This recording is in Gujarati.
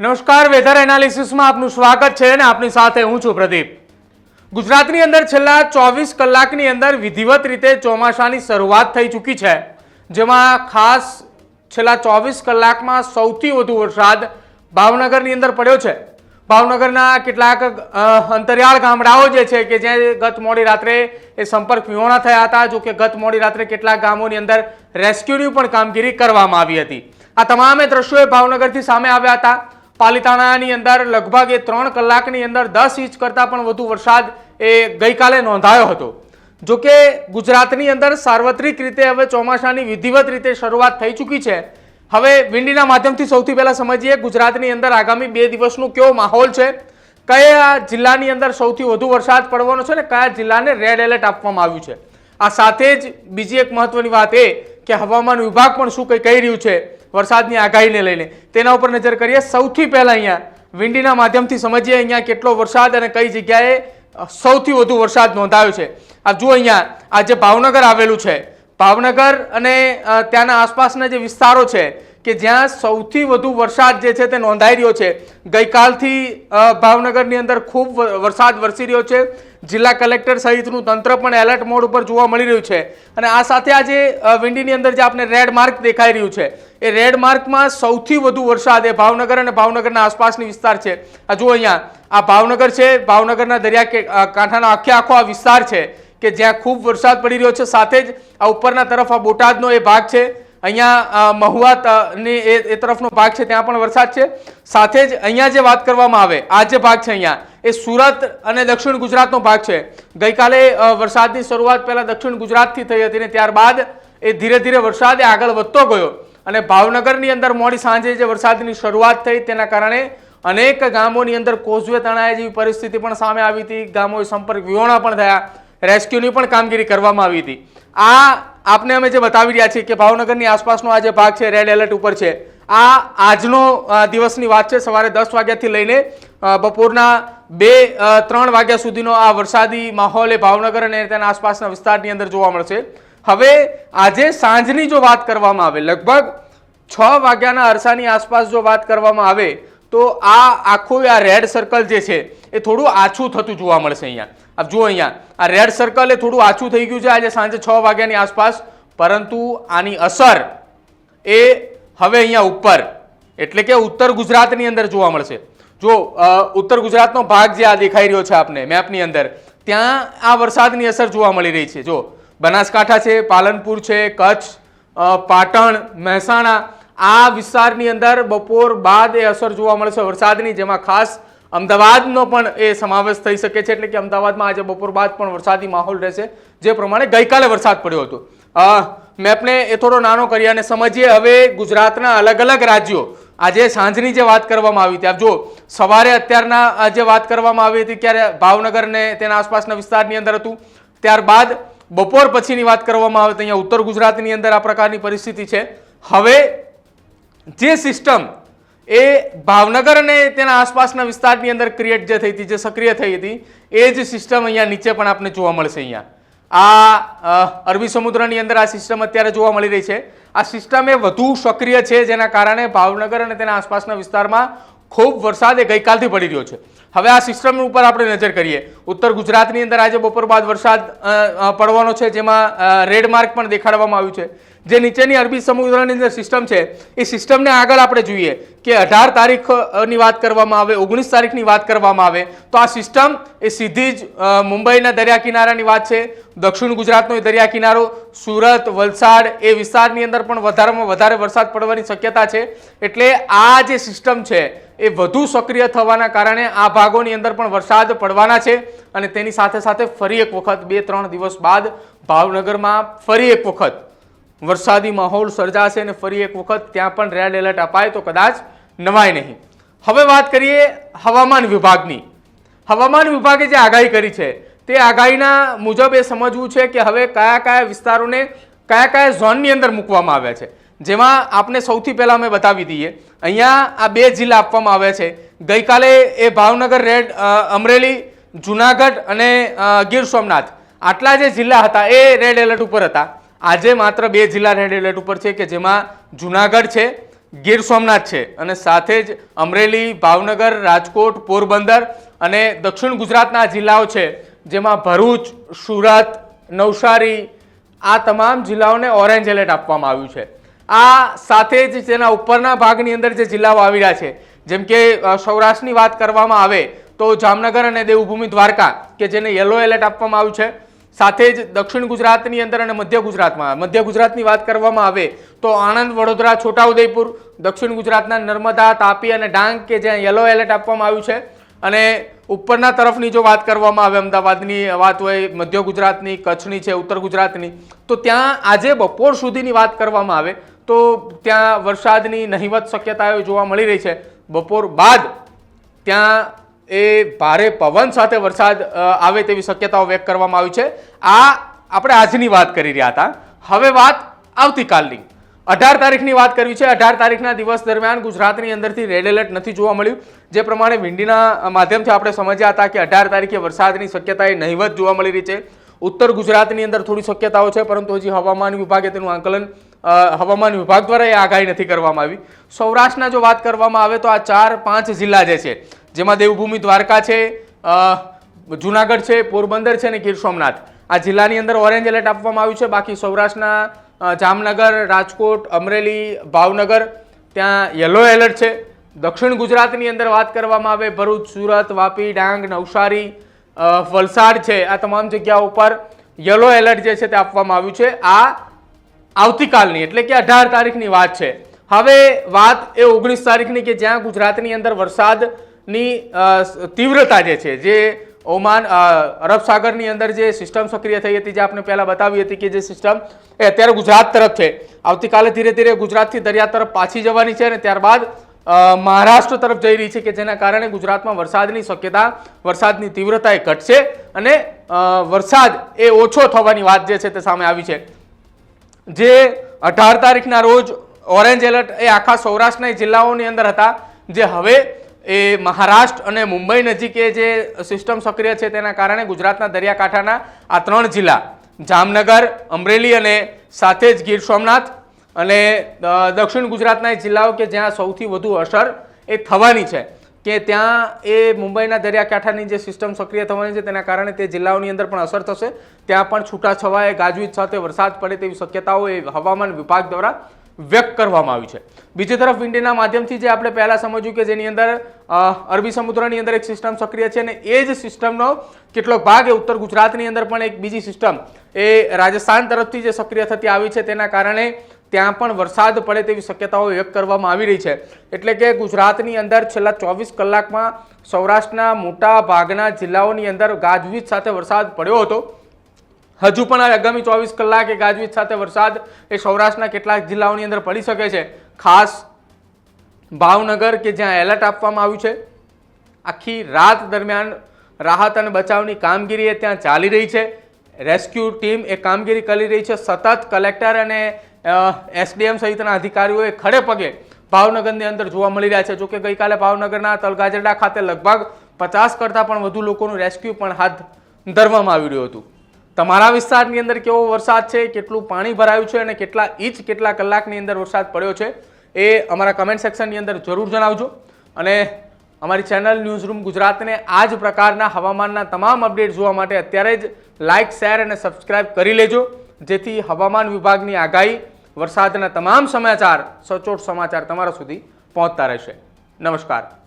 નમસ્કાર, વેધર એનાલિસિસમાં આપનું સ્વાગત છે અને આપની સાથે હું છું પ્રદીપ। ગુજરાતની અંદર છેલ્લા 24 કલાકની અંદર વિધિવત રીતે ચોમાસાની શરૂઆત થઈ ચૂકી છે, જેમાં ખાસ છેલ્લા 24 કલાકમાં સૌથી વધુ વરસાદ ભાવનગરની અંદર પડ્યો છે। ભાવનગરના કેટલાક અંતરિયાળ ગામડાઓ જે છે કે જ્યાં ગત મોડી રાત્રે એ સંપર્ક વિહોણા થયા હતા। જો કે ગત મોડી રાત્રે કેટલાક ગામોની અંદર રેસ્ક્યુની પણ કામગીરી કરવામાં આવી હતી। આ તમામે દ્રશ્યો ભાવનગરથી સામે આવ્યા હતા। પાલિતાણાની અંદર લગભગ 3 કલાકની અંદર 10 ઇંચ કરતાં પણ વધુ વરસાદ એ ગઈકાલે નોંધાયો હતો। જો કે ગુજરાતની અંદર સાર્વત્રિક રીતે હવે ચોમાસાની વિધિવત રીતે શરૂઆત થઈ ચૂકી છે। હવે વિંડીના માધ્યમથી સૌથી પહેલા સમજીએ ગુજરાતની અંદર આગામી 2 દિવસનો કેવો માહોલ છે, કયા જિલ્લાની અંદર સૌથી વધુ વરસાદ પડવાનો છે અને કયા જિલ્લાને રેડ એલર્ટ આપવામાં આવ્યું છે। આ સાથે જ બીજી એક મહત્વની વાત એ કે હવામાન વિભાગ પણ શું કહી રહ્યું છે વરસાદની આગાહીને લઈને, તેના ઉપર નજર કરીએ। સૌથી પહેલા અહીંયા વિંડીના માધ્યમથી સમજીએ અહીંયા કેટલો વરસાદ અને કઈ જગ્યાએ સૌથી વધુ વરસાદ નોંધાયો છે। આપ જુઓ અહીંયા આ જે ભાવનગર આવેલું છે, ભાવનગર અને ત્યાંના આસપાસના જે વિસ્તારો છે કે જ્યાં સૌથી વધુ વરસાદ જે છે તે નોંધાઈ રહ્યો છે। ગઈકાલથી ભાવનગરની અંદર ખૂબ વરસાદ વરસી રહ્યો છે। જિલ્લા કલેક્ટર સહિતનું તંત્ર પણ એલર્ટ મોડ ઉપર જોવા મળી રહ્યું છે અને આ સાથે આજે વિંડીની અંદર જે આપણે રેડ માર્ક દેખાઈ રહ્યું છે એ રેડ માર્કમાં સૌથી વધુ વરસાદ એ ભાવનગર અને ભાવનગરના આસપાસની વિસ્તાર છે। આ જુઓ અહીંયા આ ભાવનગર છે, ભાવનગરના દરિયા કાંઠાનો આખો આ વિસ્તાર છે કે જ્યાં ખૂબ વરસાદ પડી રહ્યો છે। સાથે જ આ ઉપરના તરફ આ બોટાદનો એ ભાગ છે, અહીંયા મહુવાની એ તરફનો ભાગ છે, ત્યાં પણ વરસાદ છે। સાથે જ અહીંયા જે વાત કરવામાં આવે આ જે ભાગ છે અહીંયા એ સુરત અને દક્ષિણ ગુજરાતનો ભાગ છે। ગઈકાલે વરસાદની શરૂઆત પહેલા દક્ષિણ ગુજરાતથી થઈ હતી અને ત્યારબાદ એ ધીરે ધીરે વરસાદ આગળ વધતો ગયો અને ભાવનગરની અંદર મોડી સાંજે જે વરસાદની શરૂઆત થઈ તેના કારણે અનેક ગામોની અંદર કોઝવે તણાય જેવી પરિસ્થિતિ પણ સામે આવી હતી। ગામોએ સંપર્ક વિહોણા પણ થયા, રેસ્ક્યુની પણ કામગીરી કરવામાં આવી હતી। આ આપને અમે જે બતાવી રહ્યા છીએ કે ભાવનગરની આસપાસનો આ જે ભાગ છે રેડ એલર્ટ ઉપર છે। આ આજનો દિવસની વાત છે, સવારે 10 વાગ્યાથી લઈને બપોરના 2-3 વાગ્યા સુધીનો આ વરસાદી માહોલ એ ભાવનગર અને તેના આસપાસના વિસ્તારની અંદર જોવા મળશે। હવે આજે સાંજની જો વાત કરવામાં આવે, લગભગ 6 વાગ્યાના અરસાની આસપાસ જો વાત કરવામાં આવે તો આ આખું આ રેડ સર્કલ જે છે એ થોડું આછું થતું જોવા મળશે। અહીંયા આપ જુઓ અહીંયા આ રેડ સર્કલ એ થોડું આછું થઈ ગયું છે આજે સાંજે 6 વાગ્યાની આસપાસ, પરંતુ આની અસર એ હવે અહીંયા ઉપર એટલે કે ઉત્તર ગુજરાતની અંદર જોવા મળશે। જો ઉત્તર ગુજરાતનો ભાગ જે આ દેખાઈ રહ્યો છે આપને મેપની અંદર, ત્યાં આ વરસાદની અસર જોવા મળી રહી છે। જો બનાસકાંઠા છે, પાલનપુર છે, કચ્છ, પાટણ, મહેસાણા આ વિસ્તારની અંદર બપોર બાદ એ અસર જોવા મળશે વરસાદની, જેમાં ખાસ અમદાવાદનો પણ એ સમાવેશ થઈ શકે છે। એટલે કે અમદાવાદમાં આજે બપોર બાદ પણ વરસાદી માહોલ રહેશે, જે પ્રમાણે ગઈકાલે વરસાદ પડ્યો હતો। મેપને એ થોડો નાનો કરીએ અને સમજીએ હવે ગુજરાતના અલગ અલગ રાજ્યો। આજે સાંજની જે વાત કરવામાં આવી હતી, આપ જો સવારે અત્યારના જે વાત કરવામાં આવી હતી ત્યારે ભાવનગર ને તેના આસપાસના વિસ્તારની અંદર હતું, ત્યારબાદ બપોર પછીની વાત કરવામાં આવે તો અહીંયા ઉત્તર ગુજરાતની અંદર આ પ્રકારની પરિસ્થિતિ છે। હવે જે સિસ્ટમ એ ભાવનગર અને તેના આસપાસના વિસ્તારની અંદર ક્રિએટ જે થઈ હતી, જે સક્રિય થઈ હતી, એ જ સિસ્ટમ અહીંયા નીચે પણ આપણે જોવા મળશે। અહીંયા આ અરબી સમુદ્રની અંદર આ સિસ્ટમ અત્યારે જોવા મળી રહી છે। આ સિસ્ટમ એ વધુ સક્રિય છે, જેના કારણે ભાવનગર અને તેના આસપાસના વિસ્તારમાં ખૂબ વરસાદ એ ગઈકાલથી પડી રહ્યો છે। હવે આ સિસ્ટમ ઉપર આપણે નજર કરીએ, ઉત્તર ગુજરાતની અંદર આજે બપોર બાદ વરસાદ પડવાનો છે, જેમાં રેડ માર્ક પણ દેખાડવામાં આવ્યું છે। જે નીચેની અરબી સમુદ્રની અંદર સિસ્ટમ છે એ સિસ્ટમને આગળ આપણે જોઈએ કે 18 તારીખની વાત કરવામાં આવે, 19 તારીખની વાત કરવામાં આવે તો આ સિસ્ટમ એ સીધી જ મુંબઈના દરિયા કિનારાની વાત છે, દક્ષિણ ગુજરાતનો દરિયા કિનારો, સુરત, વલસાડ એ વિસ્તારની અંદર પણ વધારેમાં વધારે વરસાદ પડવાની શક્યતા છે। એટલે આ જે સિસ્ટમ છે એ વધુ સક્રિય થવાના કારણે આ ભાગોની અંદર પણ વરસાદ પડવાના છે અને તેની સાથે સાથે ફરી એક વખત 2-3 દિવસ બાદ ભાવનગરમાં ફરી એક વખત વરસાદી માહોલ સર્જાશે અને ફરી એક વખત ત્યાં પણ રેડ એલર્ટ અપાય તો કદાચ નવાય નહીં। હવે વાત કરીએ હવામાન વિભાગની। હવામાન વિભાગે જે આગાહી કરી છે તે આગાહીના મુજબ એ સમજવું છે કે હવે કયા કયા વિસ્તારોને કયા કયા ઝોનની અંદર મૂકવામાં આવ્યા છે, જેમાં આપણે સૌથી પહેલા અમે બતાવી દઈએ। અહીંયા આ 2 જિલ્લા આપવામાં આવ્યા છે। ગઈકાલે એ ભાવનગર રેડ, અમરેલી, જુનાગઢ અને ગીર સોમનાથ આટલા જે જિલ્લા હતા એ રેડ એલર્ટ ઉપર હતા। આજે માત્ર 2 જિલ્લા રેડ એલર્ટ ઉપર છે કે જેમાં જુનાગઢ છે ગીર સોમનાથ છે અને સાથે જ અમરેલી, ભાવનગર, રાજકોટ, પોરબંદર અને દક્ષિણ ગુજરાતના જિલ્લાઓ છે, જેમાં ભરૂચ, સુરત, નવસારી આ તમામ જિલ્લાઓને ઓરેન્જ એલર્ટ આપવામાં આવ્યું છે. આ સાથે જ તેના ઉપરના ભાગની અંદર જે જિલ્લાઓ આવી રહ્યા છે, જેમ કે સૌરાષ્ટ્રની વાત કરવામાં આવે તો જામનગર અને દેવભૂમિ દ્વારકા કે જેને યલો એલર્ટ આપવામાં આવ્યું છે. સાથે જ દક્ષિણ ગુજરાતની અંદર અને મધ્ય ગુજરાતની વાત કરવામાં આવે તો આણંદ, વડોદરા, છોટાઉદેપુર, દક્ષિણ ગુજરાતના નર્મદા, તાપી અને ડાંગ કે જ્યાં યલો એલર્ટ આપવામાં આવ્યું છે. અને ઉપરના તરફની જો વાત કરવામાં આવે, અમદાવાદની વાત હોય, મધ્ય ગુજરાતની, કચ્છની છે, ઉત્તર ગુજરાતની, તો ત્યાં આજે બપોર સુધીની વાત કરવામાં આવે તો ત્યાં વરસાદની નહિવત શક્યતાઓ જોવા મળી રહી છે. બપોર બાદ ત્યાં એ ભારે પવન સાથે વરસાદ આવે તેવી શક્યતાઓ વ્યક્ત કરવામાં આવી છે. આ આપણે આજની વાત કરી રહ્યા હતા. હવે વાત આવતીકાલની 18 તારીખની વાત કરવી છે. 18 તારીખના દિવસ દરમિયાન ગુજરાતની અંદરથી રેડ એલર્ટ નથી જોવા મળ્યું. જે પ્રમાણે વિંડીના માધ્યમથી આપણે સમજ્યા હતા કે 18 તારીખે વરસાદની શક્યતા એ નહિવત જોવા મળી રહી છે. ઉત્તર ગુજરાતની અંદર થોડી શક્યતાઓ છે, પરંતુ હજી હવામાન વિભાગે તેનું આંકલન હવામાન વિભાગ દ્વારા એ આગાહી નથી કરવામાં આવી. સૌરાષ્ટ્રના જો વાત કરવામાં આવે તો આ 4-5 જિલ્લા જે છે, જેમાં દેવભૂમિ દ્વારકા છે, જુનાગઢ છે, પોરબંદર છે અને ગીર સોમનાથ, આ જિલ્લાની અંદર ઓરેન્જ એલર્ટ આપવામાં આવ્યું છે. બાકી સૌરાષ્ટ્રના જામનગર, રાજકોટ, અમરેલી, ભાવનગર ત્યાં યલો એલર્ટ છે. દક્ષિણ ગુજરાતની અંદર વાત કરવામાં આવે ભરૂચ, સુરત, વાપી, ડાંગ, નવસારી, વલસાડ છે, આ તમામ જગ્યાઓ ઉપર યલો એલર્ટ જે છે તે આપવામાં આવ્યું છે. આ આવતીકાલની એટલે કે 18 તારીખની વાત છે. હવે વાત એ 19 તારીખની કે જ્યાં ગુજરાતની અંદર વરસાદની તીવ્રતા જે છે, જે ઓમાન અરબ સાગરની અંદર જે સિસ્ટમ સક્રિય થઈ હતી, જે આપણે પહેલા બતાવી હતી કે જે સિસ્ટમ એ અત્યારે ગુજરાત તરફ છે, આવતીકાલે ધીરે ધીરે ગુજરાતથી દરિયા તરફ પાછી જવાની છે અને ત્યારબાદ મહારાષ્ટ્ર તરફ જઈ રહી છે કે જેના કારણે ગુજરાતમાં વરસાદની શક્યતા, વરસાદની તીવ્રતા એ ઘટશે અને વરસાદ એ ઓછો થવાની વાત જે છે તે સામે આવી છે. જે 18 તારીખના રોજ ઓરેન્જ એલર્ટ એ આખા સૌરાષ્ટ્રના જિલ્લાઓની અંદર હતા, જે હવે એ મહારાષ્ટ્ર અને મુંબઈ નજીકે જે સિસ્ટમ સક્રિય છે તેના કારણે ગુજરાતના દરિયાકાંઠાના આ 3 જિલ્લા જામનગર, અમરેલી અને સાથે જ ગીર સોમનાથ અને દક્ષિણ ગુજરાતના જિલ્લાઓ કે જ્યાં સૌથી વધુ અસર એ થવાની છે કે ત્યાં એ મુંબઈના દરિયાકાંઠાની જે સિસ્ટમ સક્રિય થવાની છે તેના કારણે તે જિલ્લાઓની અંદર પણ અસર થશે. ત્યાં પણ છૂટાછવાયે ગાજવીજ સાથે વરસાદ પડે તેવી શક્યતાઓ એ હવામાન વિભાગ દ્વારા વ્યક્ત કરવામાં આવી છે. બીજી તરફ વિન્ડીના માધ્યમથી જે આપણે પહેલા સમજ્યું કે જેની અંદર અરબી સમુદ્રની અંદર એક સિસ્ટમ સક્રિય છે અને એ જ સિસ્ટમનો કેટલોક ભાગ એ ઉત્તર ગુજરાતની અંદર પણ એક બીજી સિસ્ટમ એ રાજસ્થાન તરફથી જે સક્રિય થતી આવી છે તેના કારણે ત્યાં પણ વરસાદ પડે તેવી શક્યતાઓ વ્યક્ત કરવામાં આવી રહી છે. એટલે કે ગુજરાતની અંદર છેલ્લા 24 કલાકમાં સૌરાષ્ટ્રના મોટા ભાગના જિલ્લાઓની અંદર ગાજવીજ સાથે વરસાદ પડ્યો હતો. હજુ પણ આગામી 24 કલાકે ગાજવીજ સાથે વરસાદ એ સૌરાષ્ટ્રના કેટલાક જિલ્લાઓની અંદર પડી શકે છે. ખાસ ભાવનગર કે જ્યાં એલર્ટ આપવામાં આવ્યું છે. આખી રાત દરમિયાન રાહત અને બચાવની કામગીરી એ ત્યાં ચાલી રહી છે. રેસ્ક્યુ ટીમ એ કામગીરી કરી રહી છે. સતત કલેક્ટર અને એસડીએમ સહિતના અધિકારીઓએ ખડે પગે ભાવનગરની અંદર જોવા મળી રહ્યા છે. જોકે ગઈકાલે ભાવનગરના તલગાજરડા ખાતે લગભગ 50 કરતાં પણ વધુ લોકોનું રેસ્ક્યુ પણ હાથ ધરવામાં આવી રહ્યું હતું. તમારા વિસ્તારની અંદર કેવો વરસાદ છે, કેટલું પાણી ભરાયું છે અને કેટલા ઇંચ કેટલા કલાકની અંદર વરસાદ પડ્યો છે એ અમારા કમેન્ટ સેક્શનની અંદર જરૂર જણાવજો. અને અમારી ચેનલ ન્યૂઝરૂમ ગુજરાતને આ જ પ્રકારના હવામાનના તમામ અપડેટ જોવા માટે અત્યારે જ લાઇક, શેર અને સબસ્ક્રાઇબ કરી લેજો, જેથી હવામાન વિભાગની આગાહી, વરસાદના તમામ સમાચાર, સચોટ સમાચાર તમારા સુધી પહોંચતા રહેશે. નમસ્કાર.